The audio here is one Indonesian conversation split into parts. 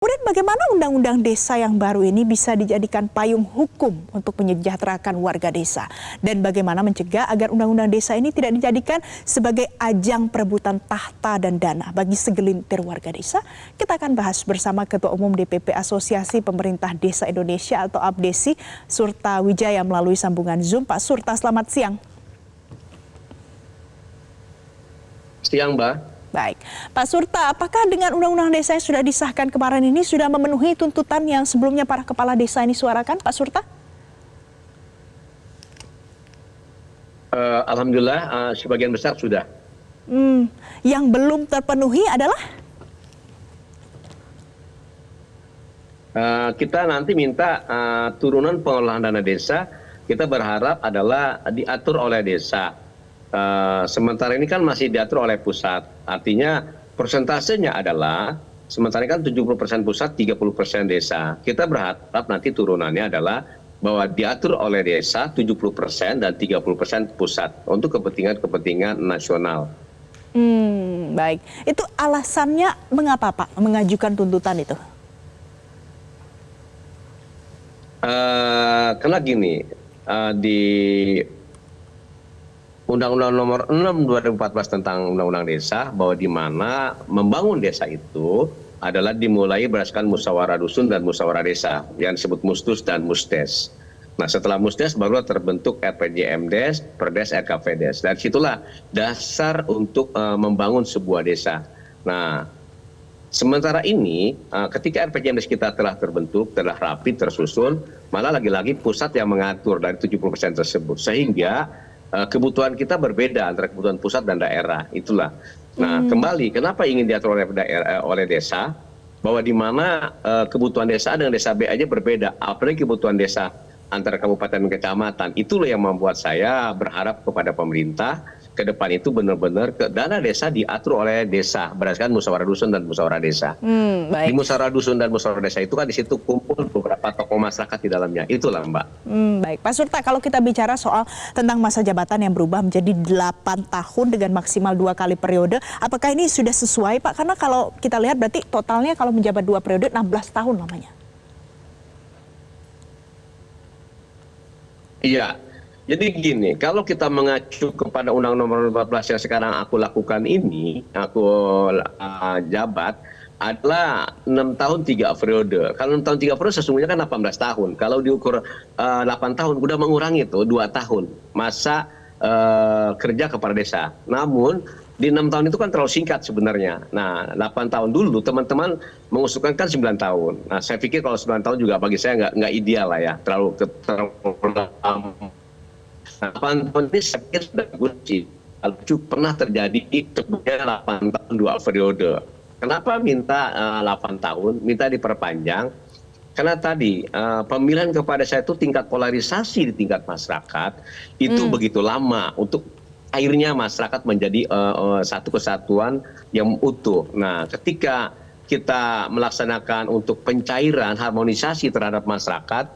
Kemudian bagaimana undang-undang desa yang baru ini bisa dijadikan payung hukum untuk menyejahterakan warga desa? Dan bagaimana mencegah agar undang-undang desa ini tidak dijadikan sebagai ajang perebutan tahta dan dana bagi segelintir warga desa? Kita akan bahas bersama Ketua Umum DPP Asosiasi Pemerintah Desa Indonesia atau APDESI, Surta Wijaya melalui sambungan Zoom. Pak Surta, selamat siang. Siang, Mbak. Baik, Pak Surta, apakah dengan undang-undang desa yang sudah disahkan kemarin ini sudah memenuhi tuntutan yang sebelumnya para kepala desa ini suarakan, Pak Surta? Alhamdulillah, sebagian besar sudah. Yang belum terpenuhi adalah? Kita nanti minta turunan pengelolaan dana desa, kita berharap adalah diatur oleh desa. Sementara ini kan masih diatur oleh pusat, artinya persentasenya adalah sementara ini kan 70% pusat, 30% desa. Kita berharap nanti turunannya adalah bahwa diatur oleh desa 70% dan 30% pusat untuk kepentingan nasional. Baik, itu alasannya mengapa Pak mengajukan tuntutan itu? Karena gini, di Undang-Undang Nomor 6 2014 tentang Undang-Undang Desa, bahwa di mana membangun desa itu adalah dimulai berdasarkan musyawarah dusun dan musyawarah desa yang disebut Mustus dan Musdes. Nah, setelah Musdes baru terbentuk RPJMdes, Perdes, RKPdes. Dari situlah dasar untuk membangun sebuah desa. Nah, sementara ini ketika RPJMdes kita telah terbentuk, telah rapi, tersusun, malah lagi-lagi pusat yang mengatur dari 70% tersebut. Sehingga kebutuhan kita berbeda antara kebutuhan pusat dan daerah, itulah. Nah, kembali kenapa ingin diatur oleh desa, bahwa di mana kebutuhan desa dengan desa B aja berbeda, apalagi kebutuhan desa antara kabupaten dan kecamatan. Itulah yang membuat saya berharap kepada pemerintah ke depan itu benar-benar dana desa diatur oleh desa berdasarkan musyawarah dusun dan musyawarah desa. Di musyawarah dusun dan musyawarah desa itu kan di situ kumpul beberapa tokoh masyarakat di dalamnya. Itulah, Mbak. Baik, Pak Surta, kalau kita bicara soal tentang masa jabatan yang berubah menjadi 8 tahun dengan maksimal 2 kali periode, apakah ini sudah sesuai, Pak? Karena kalau kita lihat berarti totalnya kalau menjabat 2 periode 16 tahun lamanya. Iya. Jadi gini, kalau kita mengacu kepada Undang-Undang Nomor 14 yang sekarang aku lakukan ini, aku jabat, adalah 6 tahun 3 periode. Kalau 6 tahun 3 periode sesungguhnya kan 18 tahun. Kalau diukur 8 tahun, udah mengurangi itu 2 tahun masa kerja kepala desa. Namun di 6 tahun itu kan terlalu singkat sebenarnya. Nah, 8 tahun dulu teman-teman mengusulkan kan 9 tahun. Nah, saya pikir kalau 9 tahun juga bagi saya nggak ideal lah ya, terlalu 8 tahun ini saya pikir sudah kunci. Lalu pernah terjadi sebelumnya 8 tahun 2 periode. Kenapa minta 8 tahun, minta diperpanjang? Karena tadi pemilihan kepada saya itu tingkat polarisasi di tingkat masyarakat itu begitu lama untuk akhirnya masyarakat menjadi satu kesatuan yang utuh. Nah, ketika kita melaksanakan untuk pencairan harmonisasi terhadap masyarakat,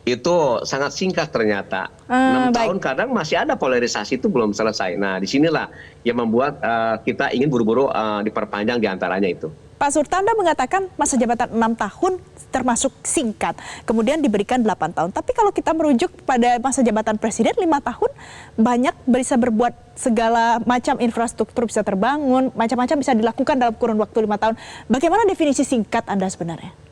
itu sangat singkat ternyata. 6 tahun kadang masih ada polarisasi itu belum selesai. Nah, disinilah yang membuat kita ingin buru-buru diperpanjang diantaranya itu. Pak Surta, Anda mengatakan masa jabatan 6 tahun termasuk singkat, kemudian diberikan 8 tahun. Tapi kalau kita merujuk pada masa jabatan Presiden 5 tahun, banyak bisa berbuat segala macam infrastruktur bisa terbangun, macam-macam bisa dilakukan dalam kurun waktu 5 tahun. Bagaimana definisi singkat Anda sebenarnya?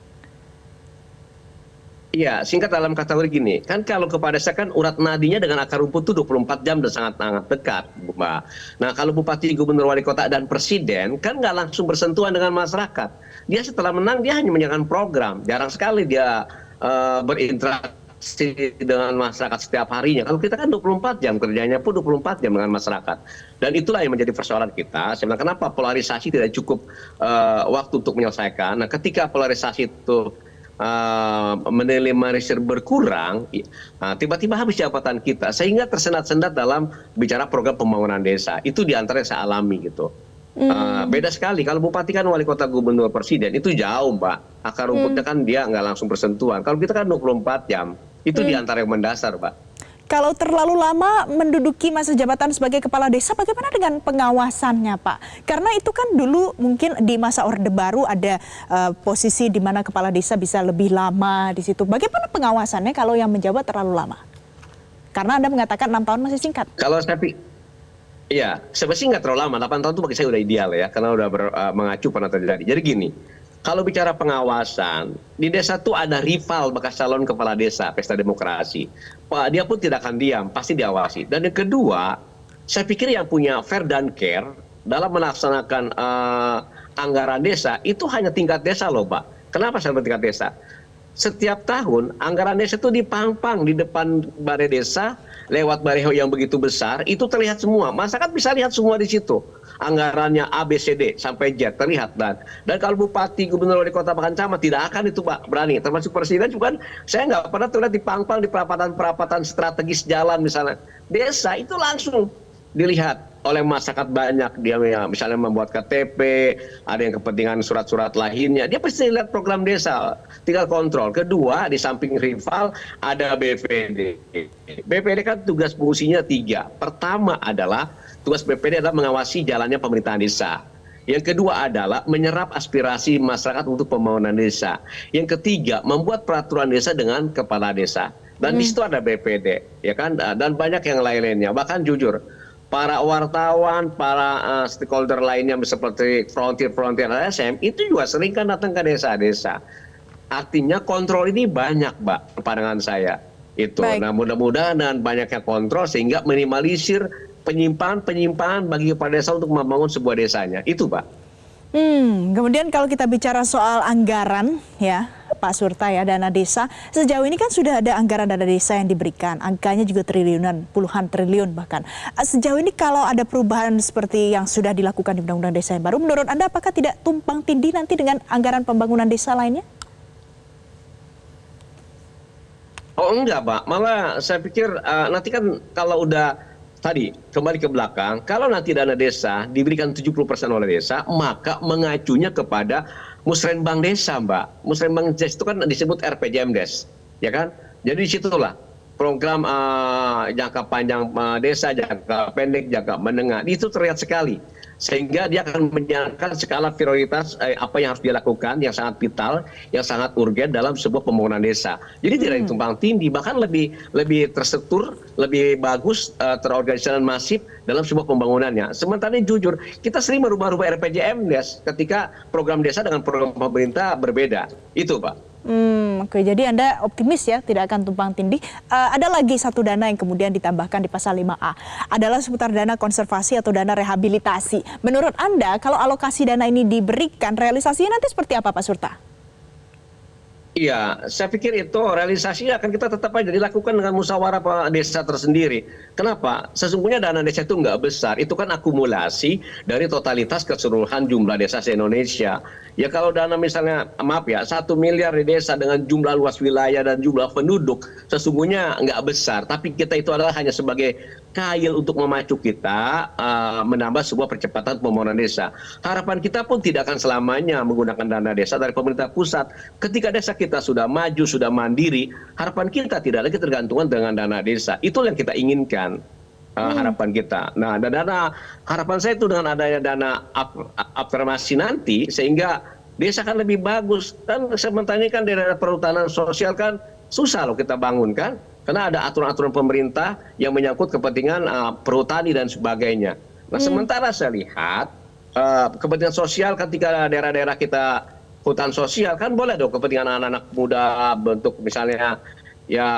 Iya, singkat dalam kategori gini, kan kalau kepala desa kan urat nadinya dengan akar rumput itu 24 jam dan sangat dekat, Mbak. Nah, kalau bupati, gubernur, wali kota, dan presiden kan nggak langsung bersentuhan dengan masyarakat. Dia setelah menang, dia hanya menjalankan program. Jarang sekali dia berinteraksi dengan masyarakat setiap harinya. Kalau kita kan 24 jam, kerjanya pun 24 jam dengan masyarakat. Dan itulah yang menjadi persoalan kita. Sebenarnya kenapa polarisasi tidak cukup waktu untuk menyelesaikan. Nah, ketika polarisasi itu minimalisir berkurang, tiba-tiba habis jabatan kita sehingga tersendat-sendat dalam bicara program pembangunan desa. Itu diantara yang saya alami gitu. Beda sekali kalau bupati kan wali kota, gubernur, presiden itu jauh, Mbak. Akar rumputnya kan dia nggak langsung bersentuhan. Kalau kita kan 24 jam, itu diantara yang mendasar, Mbak. Kalau terlalu lama menduduki masa jabatan sebagai kepala desa, bagaimana dengan pengawasannya, Pak? Karena itu kan dulu mungkin di masa Orde Baru ada posisi di mana kepala desa bisa lebih lama di situ. Bagaimana pengawasannya kalau yang menjabat terlalu lama? Karena Anda mengatakan 6 tahun masih singkat. Kalau saya iya, sebenarnya nggak terlalu lama. 8 tahun itu bagi saya udah ideal ya, karena udah mengacu pernah terjadi. Jadi gini, kalau bicara pengawasan, di desa tuh ada rival bekas calon kepala desa, pesta demokrasi. Dia pun tidak akan diam, pasti diawasi. Dan yang kedua, saya pikir yang punya fair dan care dalam melaksanakan anggaran desa, itu hanya tingkat desa loh Pak. Kenapa saya tingkat desa? Setiap tahun anggaran desa itu dipang-pang di depan balai desa, lewat baliho yang begitu besar, itu terlihat semua. Masyarakat bisa lihat semua di situ. Anggarannya A, B, C, D sampai Z terlihat. Dan kalau bupati, gubernur, wali kota, bahkan camat tidak akan itu Pak berani. Termasuk presiden juga kan, saya nggak pernah terlihat dipang-pang di perapatan-perapatan strategis jalan misalnya. Desa itu langsung dilihat oleh masyarakat banyak. Dia misalnya membuat KTP, ada yang kepentingan surat-surat lainnya. Dia pasti lihat program desa, tinggal kontrol. Kedua, di samping rival ada BPD. BPD kan tugas fungsinya 3. Pertama adalah tugas BPD adalah mengawasi jalannya pemerintahan desa. Yang kedua adalah menyerap aspirasi masyarakat untuk pembangunan desa. Yang ketiga, membuat peraturan desa dengan kepala desa. Dan di situ ada BPD, ya kan? Dan banyak yang lain-lainnya. Bahkan jujur, para wartawan, para stakeholder lainnya seperti Frontier LSM itu juga sering kan datang ke desa-desa. Artinya kontrol ini banyak, Mbak, pandangan saya. Itu. Baik. Nah, mudah-mudahan dan banyaknya kontrol sehingga minimalisir penyimpangan bagi kepala desa untuk membangun sebuah desanya. Itu, Pak. Kemudian kalau kita bicara soal anggaran, ya Pak Surta ya, dana desa, sejauh ini kan sudah ada anggaran dana desa yang diberikan, angkanya juga triliunan, puluhan triliun bahkan. Sejauh ini kalau ada perubahan seperti yang sudah dilakukan di Undang-Undang Desa yang baru, menurut Anda apakah tidak tumpang tindih nanti dengan anggaran pembangunan desa lainnya? Oh enggak, Pak. Malah saya pikir nanti kan kalau udah tadi kembali ke belakang, kalau nanti dana desa diberikan 70% oleh desa, maka mengacunya kepada Musrenbang desa, Mbak. Musrenbang desa itu kan disebut RPJMdes, ya kan? Jadi disitulah program jangka panjang desa, jangka pendek, jangka menengah, itu terlihat sekali. Sehingga dia akan menjalankan skala prioritas apa yang harus dilakukan, yang sangat vital, yang sangat urgen dalam sebuah pembangunan desa. Jadi tidak ditumpang tindih, bahkan lebih terstruktur, lebih bagus, terorganisasi dan masif dalam sebuah pembangunannya. Sementara jujur, kita sering merubah-rubah RPJMdes ketika program desa dengan program pemerintah berbeda. Itu, Pak. Oke, jadi Anda optimis ya, tidak akan tumpang tindih. Ada lagi satu dana yang kemudian ditambahkan di pasal 5A, adalah seputar dana konservasi atau dana rehabilitasi. Menurut Anda, kalau alokasi dana ini diberikan, realisasinya nanti seperti apa, Pak Surta? Iya, saya pikir itu realisasinya akan kita tetap aja dilakukan dengan musyawarah desa tersendiri. Kenapa? Sesungguhnya dana desa itu nggak besar, itu kan akumulasi dari totalitas keseluruhan jumlah desa se-Indonesia. Ya kalau dana misalnya, maaf ya, 1 miliar di desa dengan jumlah luas wilayah dan jumlah penduduk, sesungguhnya nggak besar. Tapi kita itu adalah hanya sebagai kail untuk memacu kita menambah sebuah percepatan pembangunan desa. Harapan kita pun tidak akan selamanya menggunakan dana desa dari pemerintah pusat. Ketika desa kita sudah maju, sudah mandiri, harapan kita tidak lagi tergantungan dengan dana desa. Itu yang kita inginkan. Harapan kita. Nah, harapan saya itu dengan adanya dana afirmasi nanti, sehingga desa kan lebih bagus. Kan sementara ini kan daerah perhutanan sosial kan susah loh kita bangun kan, karena ada aturan-aturan pemerintah yang menyangkut kepentingan perhutani dan sebagainya. Nah, sementara saya lihat kepentingan sosial ketika daerah-daerah kita hutan sosial kan boleh dong kepentingan anak-anak muda bentuk misalnya ya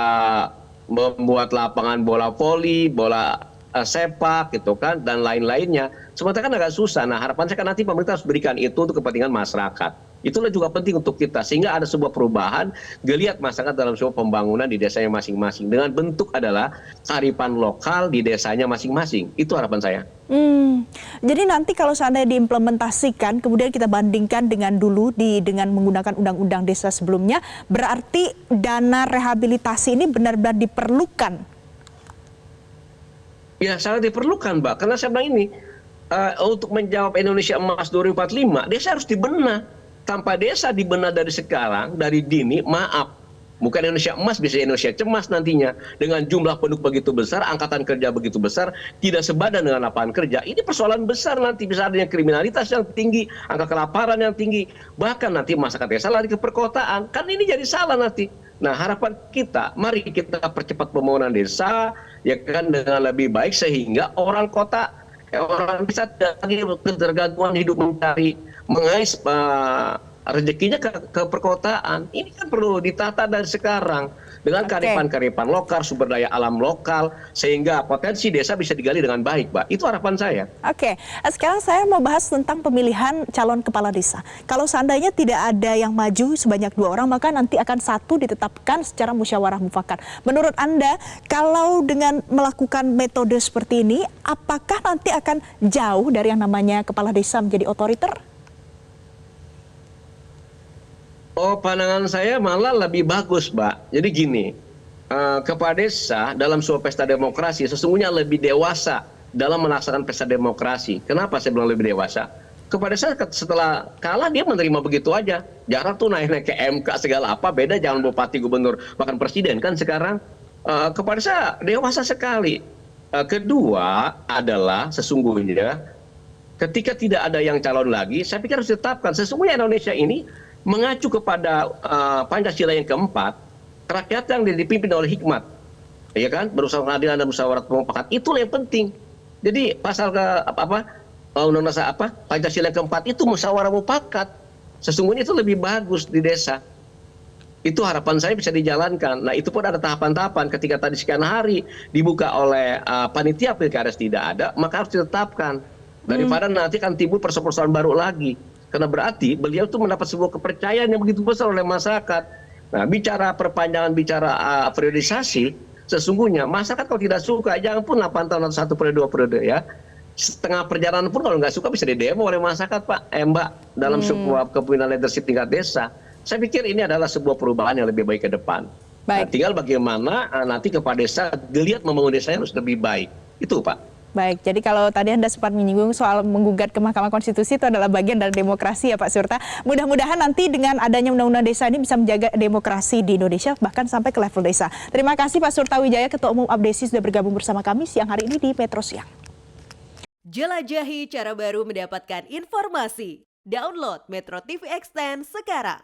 membuat lapangan bola voli, bola sepak gitu kan dan lain-lainnya. Sementara kan agak susah. Nah, harapan saya kan nanti pemerintah harus berikan itu untuk kepentingan masyarakat. Itulah juga penting untuk kita sehingga ada sebuah perubahan geliat masyarakat dalam sebuah pembangunan di desanya masing-masing dengan bentuk adalah kearifan lokal di desanya masing-masing. Itu harapan saya. Jadi nanti kalau seandainya diimplementasikan, kemudian kita bandingkan dengan dulu dengan menggunakan undang-undang desa sebelumnya, berarti dana rehabilitasi ini benar-benar diperlukan. Ya, sangat diperlukan, Mbak. Karena saya bilang ini, untuk menjawab Indonesia Emas 2045, desa harus dibenah. Tanpa desa dibenah dari sekarang, dari dini, maaf. Bukan Indonesia emas, bisa Indonesia cemas nantinya. Dengan jumlah penduduk begitu besar, angkatan kerja begitu besar, tidak sebadan dengan lapangan kerja. Ini persoalan besar nanti, bisa adanya kriminalitas yang tinggi, angka kelaparan yang tinggi, bahkan nanti masyarakat desa lari ke perkotaan. Kan ini jadi salah nanti. Nah, harapan kita, mari kita percepat pembangunan desa, ya kan, dengan lebih baik sehingga orang kota, orang desa tidak lagi ketergantungan hidup mencari, mengais rezekinya ke perkotaan. Ini kan perlu ditata dari sekarang dengan kearifan-kearifan lokal, sumber daya alam lokal, sehingga potensi desa bisa digali dengan baik, Mbak. Itu harapan saya. Oke, sekarang saya mau bahas tentang pemilihan calon kepala desa. Kalau seandainya tidak ada yang maju sebanyak 2 orang, maka nanti akan 1 ditetapkan secara musyawarah mufakat. Menurut Anda, kalau dengan melakukan metode seperti ini, apakah nanti akan jauh dari yang namanya kepala desa menjadi otoriter? Oh, pandangan saya malah lebih bagus, Mbak. Jadi gini, kepala desa dalam sebuah pesta demokrasi sesungguhnya lebih dewasa dalam melaksanakan pesta demokrasi. Kenapa saya bilang lebih dewasa? Kepala desa setelah kalah dia menerima begitu aja. Jarang tuh naik ke MK segala apa, beda jangan bupati, gubernur, bahkan presiden kan sekarang. Kepala desa dewasa sekali. Kedua adalah sesungguhnya ketika tidak ada yang calon lagi, saya pikir harus ditetapkan. Sesungguhnya Indonesia ini mengacu kepada Pancasila yang keempat, kerakyatan yang dipimpin oleh hikmat, ya kan, berusaha keadilan dan musyawarah mufakat, itulah yang penting. Jadi pasal undang-undang Pancasila yang keempat itu musyawarah mufakat, sesungguhnya itu lebih bagus di desa. Itu harapan saya bisa dijalankan. Nah, itu pun ada tahapan-tahapan. Ketika tadi sekian hari dibuka oleh panitia pilkada tidak ada, maka harus ditetapkan. Daripada nanti kan timbul persoalan baru lagi. Karena berarti beliau itu mendapat sebuah kepercayaan yang begitu besar oleh masyarakat. Nah, bicara perpanjangan, bicara periodisasi, sesungguhnya masyarakat kalau tidak suka, jangan pun 8 tahun atau 1 periode 2 periode ya. Setengah perjalanan pun kalau nggak suka bisa didemo oleh masyarakat, Pak, Mbak, dalam sebuah kepemimpinan leadership tingkat desa. Saya pikir ini adalah sebuah perubahan yang lebih baik ke depan. Nah, tinggal bagaimana nanti kepala desa geliat membangun desanya harus lebih baik. Itu, Pak. Baik, jadi kalau tadi Anda sempat menyinggung soal menggugat ke Mahkamah Konstitusi itu adalah bagian dari demokrasi ya Pak Surta. Mudah-mudahan nanti dengan adanya Undang-Undang Desa ini bisa menjaga demokrasi di Indonesia bahkan sampai ke level desa. Terima kasih Pak Surta Wijaya, Ketua Umum Abdesi sudah bergabung bersama kami siang hari ini di Metro Siang. Jelajahi cara baru mendapatkan informasi. Download Metro TV Extend sekarang.